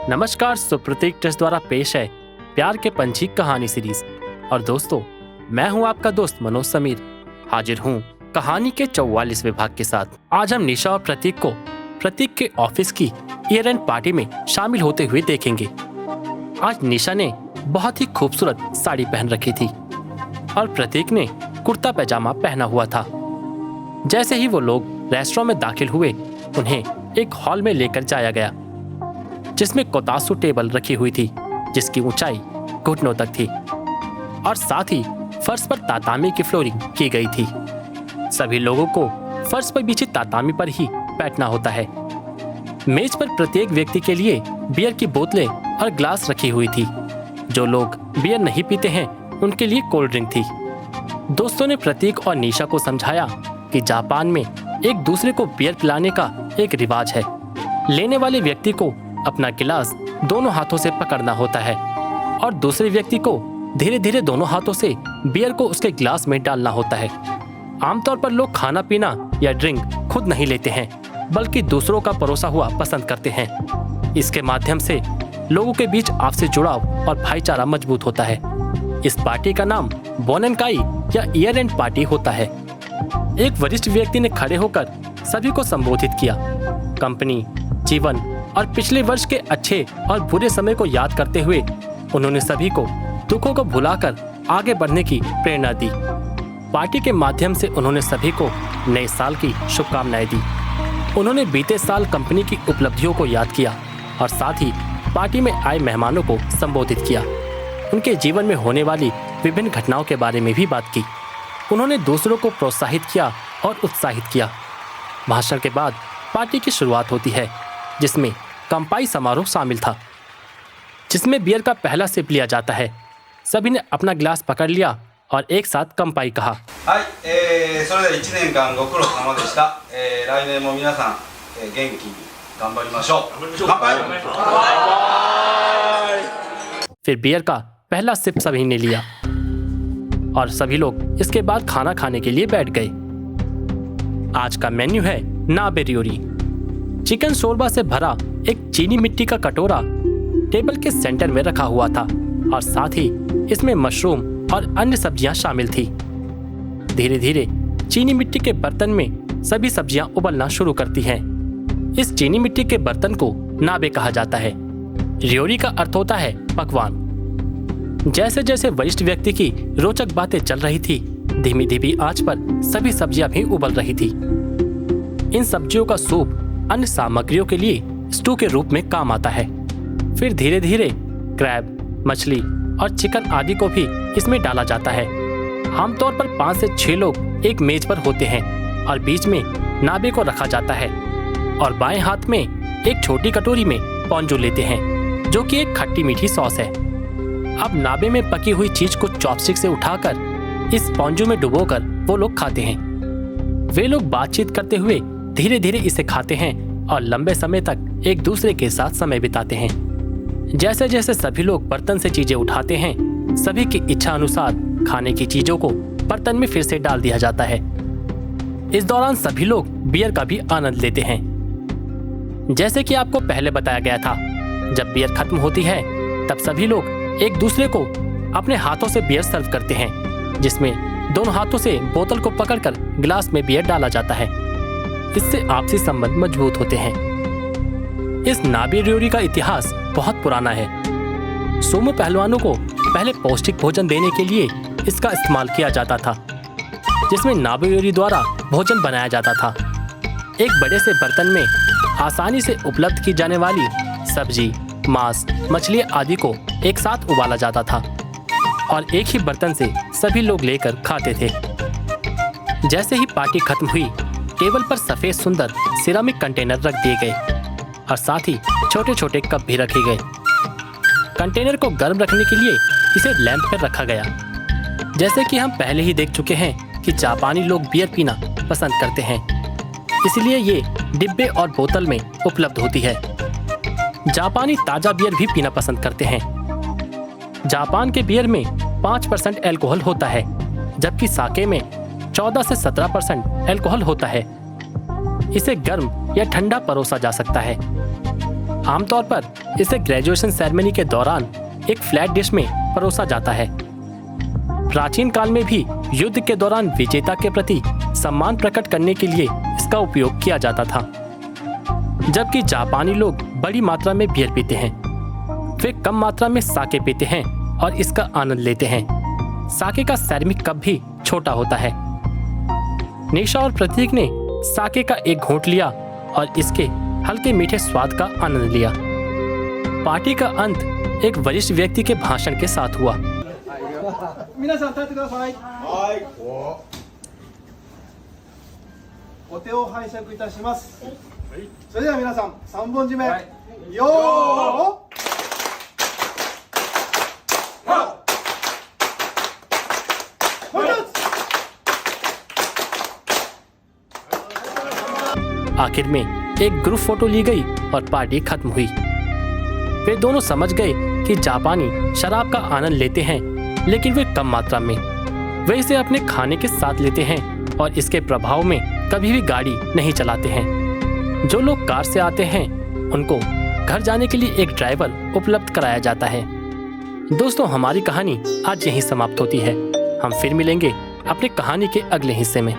नमस्कार, सुप्रतीक ट्रस्ट द्वारा पेश है प्यार के पंछी कहानी सीरीज। और दोस्तों, मैं हूं आपका दोस्त मनोज समीर, हाजिर हूं कहानी के 44वें भाग के साथ। आज हम निशा और प्रतीक को प्रतीक के ऑफिस की ईयर एंड पार्टी में शामिल होते हुए देखेंगे। आज निशा ने बहुत ही खूबसूरत साड़ी पहन रखी थी और प्रतीक ने कुर्ता पैजामा पहना हुआ था। जैसे ही वो लोग रेस्टोरेंट में दाखिल हुए, उन्हें एक हॉल में लेकर जाया गया जिसमें कोतासु टेबल रखी हुई थी जिसकी ऊंचाई घुटनों तक थी और साथ ही फर्श पर तातामी की फ्लोरिंग की गई थी। सभी लोगों को फर्श पर बिछी तातामी पर ही बैठना होता है। मेज पर प्रत्येक व्यक्ति के लिए बियर की बोतलें और ग्लास रखी हुई थी। जो लोग बियर नहीं पीते हैं उनके लिए कोल्ड ड्रिंक थी। दोस्तों ने प्रतीक और निशा को समझाया कि जापान में एक दूसरे को बियर पिलाने का एक रिवाज है। लेने वाले व्यक्ति को अपना गिलास दोनों हाथों से पकड़ना होता है और दूसरे व्यक्ति को धीरे धीरे दोनों हाथों से बियर को उसके गिलास में डालना होता है। आमतौर पर लोग खाना पीना या ड्रिंक खुद नहीं लेते हैं, बल्कि दूसरों का परोसा हुआ पसंद करते हैं। इसके माध्यम से लोगों के बीच आपसी जुड़ाव और भाईचारा मजबूत होता है। इस पार्टी का नाम बोनेनकाई या ईयर एंड पार्टी होता है। एक वरिष्ठ व्यक्ति ने खड़े होकर सभी को संबोधित किया। कंपनी, जीवन और पिछले वर्ष के अच्छे और बुरे समय को याद करते हुए उन्होंने सभी को दुखों को भुलाकर आगे बढ़ने की प्रेरणा दी। पार्टी के माध्यम से उन्होंने सभी को नए साल की शुभकामनाएं दी। उन्होंने बीते साल कंपनी की उपलब्धियों को याद किया और साथ ही पार्टी में आए मेहमानों को संबोधित किया। उनके जीवन में होने वाली विभिन्न घटनाओं के बारे में भी बात की। उन्होंने दूसरों को प्रोत्साहित किया और उत्साहित किया। भाषण के बाद पार्टी की शुरुआत होती है, जिसमें कंपाई समारोह शामिल था, जिसमें बियर का पहला सिप लिया जाता है। सभी ने अपना गिलास पकड़ लिया और एक साथ कंपाई कहा। फिर बियर का पहला सिप सभी ने लिया और सभी लोग इसके बाद खाना खाने के लिए बैठ गए। आज का मेन्यू है नाबे रियोरी। चिकन शोरबा से भरा एक चीनी मिट्टी का कटोरा टेबल के सेंटर में रखा हुआ था और साथ ही इसमें मशरूम और अन्य सब्जियां शामिल थी। धीरे धीरे चीनी मिट्टी के बर्तन में सभी सब्जियां उबलना शुरू करती हैं। इस चीनी मिट्टी के बर्तन को नाबे कहा जाता है। रियोरी का अर्थ होता है पकवान। जैसे जैसे वरिष्ठ व्यक्ति की रोचक बातें चल रही थी, धीमी धीमी आंच पर सभी सब्जियां भी उबल रही थी। इन सब्जियों का सूप अन्य सामग्रियों के लिए स्टू के रूप में काम आता है। फिर धीरे धीरे क्रैब, मछली और चिकन आदि को भी इसमें डाला जाता है। आमतौर पर 5 से 6 लोग एक मेज पर होते हैं और बीच में नाबे को रखा जाता है और बाएं हाथ में एक छोटी कटोरी में पॉन्जू लेते हैं, जो कि एक खट्टी मीठी सॉस है। अब नाबे में पकी हुई चीज को चॉपस्टिक से उठाकर इस पॉन्जू में डुबोकर वो लोग खाते हैं। वे लोग बातचीत करते हुए धीरे धीरे इसे खाते हैं और लंबे समय तक एक दूसरे के साथ समय बिताते हैं। जैसे जैसे सभी लोग बर्तन से चीजें उठाते हैं, सभी की इच्छा अनुसार खाने की चीजों को बर्तन में फिर से डाल दिया जाता है। इस दौरान सभी लोग बियर का भी आनंद लेते हैं। जैसे कि आपको पहले बताया गया था, जब बियर खत्म होती है तब सभी लोग एक दूसरे को अपने हाथों से बियर सर्व करते हैं, जिसमें दोनों हाथों से बोतल को पकड़कर गिलास में बियर डाला जाता है। इससे आपसी संबंध मजबूत होते हैं। इस नाबे रियोरी का इतिहास बहुत पुराना है। सूमो पहलवानों को पहले पौष्टिक भोजन देने के लिए इसका इस्तेमाल किया जाता था, जिसमें नाबे रियोरी द्वारा भोजन बनाया जाता था। एक बड़े से बर्तन में आसानी से उपलब्ध की जाने वाली सब्जी, मांस, मछली आदि को एक साथ उबाला जाता था और एक ही बर्तन से सभी लोग लेकर खाते थे। जैसे ही पार्टी खत्म हुई, टेबल पर सफेद सुंदर सिरामिक कंटेनर रख दिए गए और साथ ही छोटे छोटे कप भी रखे गए। कंटेनर को गर्म रखने के लिए इसे लैंप पर रखा गया। जैसे कि हम पहले ही देख चुके हैं कि जापानी लोग बियर पीना पसंद करते हैं, इसलिए ये डिब्बे और बोतल में उपलब्ध होती है। जापानी ताजा बियर भी पीना पसंद करते हैं। जापान के बियर में 5% अल्कोहल होता है, जबकि साके में 14 से 17% अल्कोहल होता है। इसे गर्म या ठंडा परोसा जा सकता है। आमतौर पर इसे ग्रेजुएशन सेरेमनी के दौरान एक फ्लैट डिश में परोसा जाता है। प्राचीन काल में भी युद्ध के दौरान विजेता के प्रति सम्मान प्रकट करने के लिए इसका उपयोग किया जाता था। जबकि जापानी लोग बड़ी मात्रा में बियर पीते हैं, वे कम मात्रा में साके पीते हैं और इसका आनंद लेते हैं। साके का सेरेमिक कप भी छोटा होता है। निशा और प्रतीक ने साके का एक घूंट लिया और इसके हल्के मीठे स्वाद का आनंद लिया। पार्टी का अंत एक वरिष्ठ व्यक्ति के भाषण के साथ हुआ। 皆さん立ってください。はい。お手を拝借いたします。それでは皆さん3本締め。よー。आखिर में एक ग्रुप फोटो ली गई और पार्टी खत्म हुई। वे दोनों समझ गए कि जापानी शराब का आनंद लेते हैं, लेकिन वे कम मात्रा में। वे इसे अपने खाने के साथ लेते हैं और इसके प्रभाव में कभी भी गाड़ी नहीं चलाते हैं। जो लोग कार से आते हैं उनको घर जाने के लिए एक ड्राइवर उपलब्ध कराया जाता है। दोस्तों, हमारी कहानी आज यहीं समाप्त होती है। हम फिर मिलेंगे अपनी कहानी के अगले हिस्से में।